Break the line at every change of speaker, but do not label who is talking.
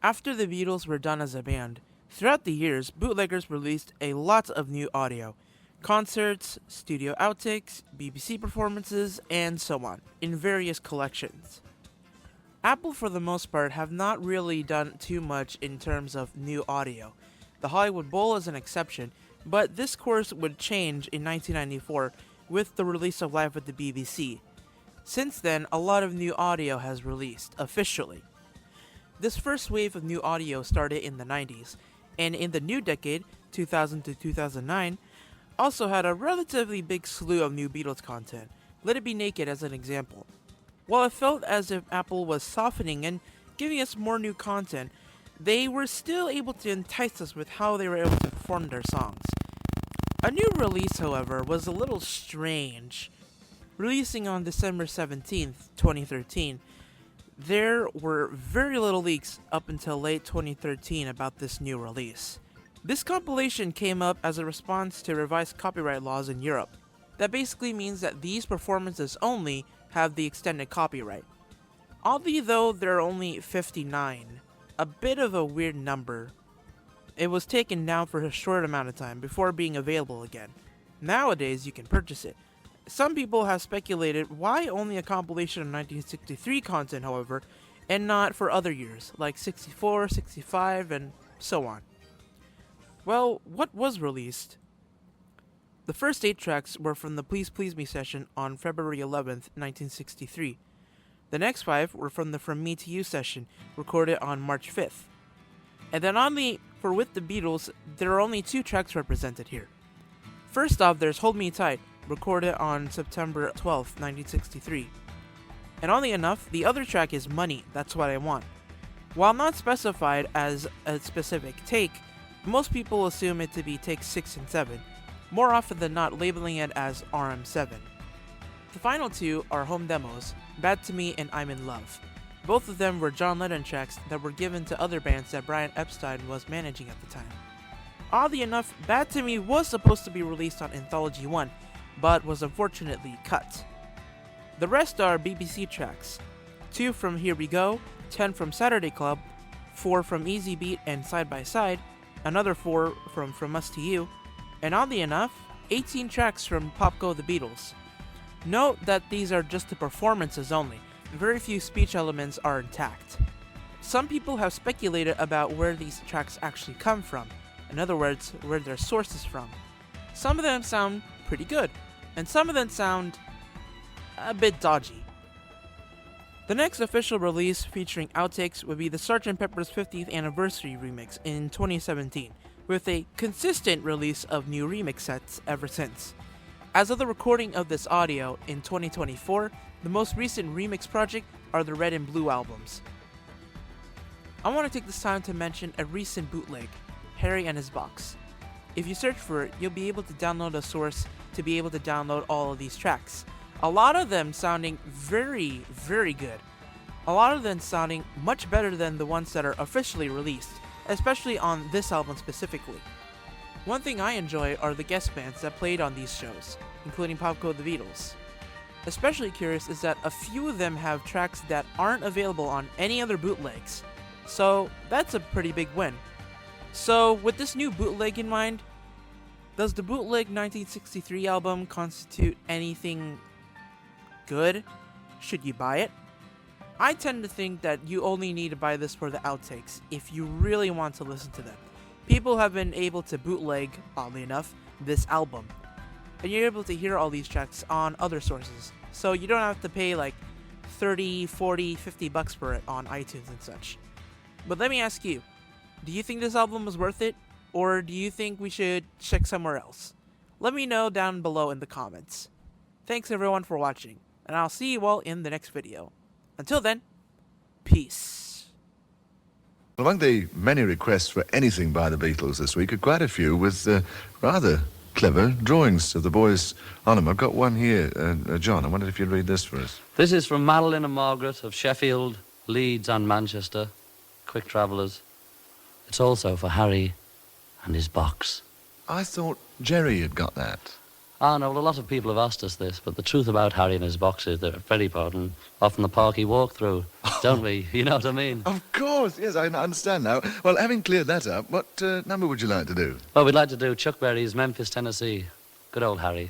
After the Beatles were done as a band, throughout the years, bootleggers released a lot of new audio concerts, studio outtakes, BBC performances, and so on, in various collections. Apple, for the most part, have not really done too much in terms of new audio. The Hollywood Bowl is an exception, but this course would change in 1994 with the release of Live at the BBC. Since then, a lot of new audio has released, officially. This first wave of new audio started in the 90s, and in the new decade, 2000 to 2009, also had a relatively big slew of new Beatles content. Let It Be Naked as an example. While it felt as if Apple was softening and giving us more new content, they were still able to entice us with how they were able to perform their songs. A new release, however, was a little strange. Releasing on December 17th, 2013, there were very little leaks up until late 2013 about this new release. This compilation came up as a response to revised copyright laws in Europe. That basically means that these performances only have the extended copyright. Oddly though, there are only 59, a bit of a weird number. It was taken down for a short amount of time before being available again. Nowadays you can purchase it. Some people have speculated why only a compilation of 1963 content, however, and not for other years, like 64, 65, and so on. Well, what was released? The first 8 tracks were from the Please Please Me session on February 11th, 1963. The next 5 were from the From Me to You session, recorded on March 5th. And then on the For With the Beatles, there are only 2 tracks represented here. First off, there's Hold Me Tight, recorded on September 12th, 1963. And oddly enough, the other track is Money, That's What I Want. While not specified as a specific take, most people assume it to be takes 6 and 7, more often than not labeling it as RM7. The final 2 are home demos, Bad to Me and I'm in Love. Both of them were John Lennon tracks that were given to other bands that Brian Epstein was managing at the time. Oddly enough, Bad to Me was supposed to be released on Anthology 1, but was unfortunately cut. The rest are BBC tracks, 2 from Here We Go, 10 from Saturday Club, 4 from Easy Beat and Side by Side, another 4 from Us to You, and oddly enough, 18 tracks from Pop Go the Beatles. Note that these are just the performances only, very few speech elements are intact. Some people have speculated about where these tracks actually come from, in other words, where their source is from. Some of them sound pretty good, and some of them sound a bit dodgy. The next official release featuring outtakes would be the Sgt. Pepper's 50th Anniversary remix in 2017, with a consistent release of new remix sets ever since. As of the recording of this audio in 2024, the most recent remix project are the Red and Blue albums. I want to take this time to mention a recent bootleg, Harry and His Box. If you search for it, you'll be able to download a source to be able to download all of these tracks. A lot of them sounding very, very good. A lot of them sounding much better than the ones that are officially released, especially on this album specifically. One thing I enjoy are the guest bands that played on these shows, including Pop Go the Beatles. Especially curious is that a few of them have tracks that aren't available on any other bootlegs, so that's a pretty big win. So with this new bootleg in mind, does the bootleg 1963 album constitute anything good? Should you buy it? I tend to think that you only need to buy this for the outtakes if you really want to listen to them. People have been able to bootleg, oddly enough, this album, and you're able to hear all these tracks on other sources, so you don't have to pay like 30, 40, 50 bucks for it on iTunes and such. But let me ask you, do you think this album was worth it, or do you think we should check somewhere else? Let me know down below in the comments. Thanks everyone for watching, and I'll see you all in the next video. Until then, peace.
Among the many requests for anything by the Beatles this week are quite a few with rather clever drawings of the boys on them. I've got one here. John, I wondered if you'd read this for us.
This is from Madeline and Margaret of Sheffield, Leeds and Manchester, quick travellers. It's also for Harry and his box.
I thought Jerry had got that.
Ah, no, well, a lot of people have asked us this, but the truth about Harry and his boxes, they're very important. Often the park he walked through, don't we? You know what I mean?
Of course, yes, I understand now. Well, having cleared that up, what number would you like to do?
Well, we'd like to do Chuck Berry's Memphis, Tennessee. Good old Harry.